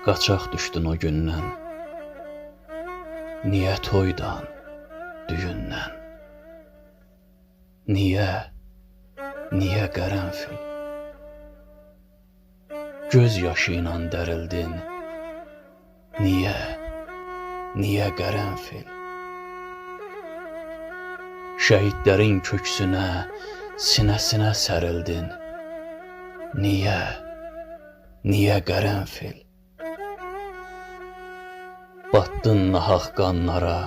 Qaçaq düşdün o gündən, niyə toydan, düyündən? Niyə qərənfil? Göz yaşı ilə dərildin, niyə qərənfil? Şəhidlərin köksünə, sinəsinə sərildin, niyə qərənfil? Batdın nahaq qanlara,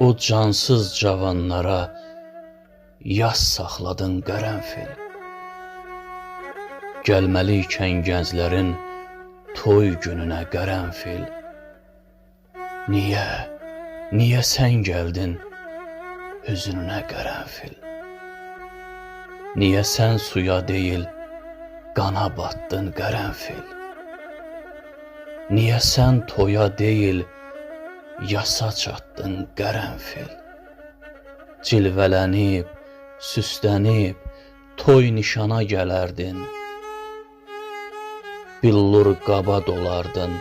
o cansız cavanlara, yas saxladın qərənfil. Gəlməli ikən gənclərin toy gününə qərənfil. Niyə sən gəldin hüznünə qərənfil? Niyə sən suya deyil, qana batdın qərənfil? Niyə sən toya deyil, yasa çatdın qərənfil? Cilvələnib, süslənib, toy nişana gələrdin. Billur qaba dolardın,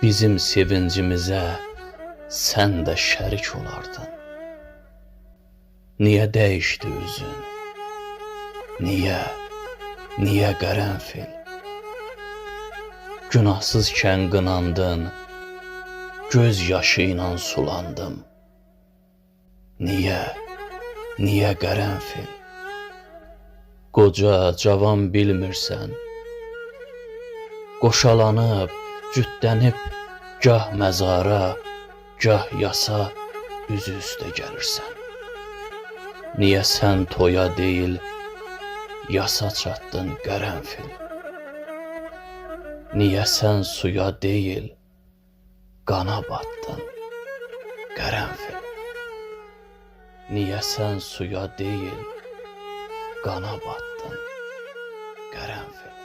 bizim sevincimizə sən də şərik olardın. Niyə dəyişdi üzün? Niyə qərənfil? Günahsızkən qınandın, göz yaşı ilə sulandım. Niyə qərənfil? Qoca, cavan bilmirsən, qoşalanıb, cütlənib, gah məzara, gah yasa üzü üstə gəlirsən. Niyə sən toya deyil, yasa çatdın qərənfil? Niyə sən suya deyil, qana batdın qərənfil? Niyə sən suya deyil, qana batdın qərənfil?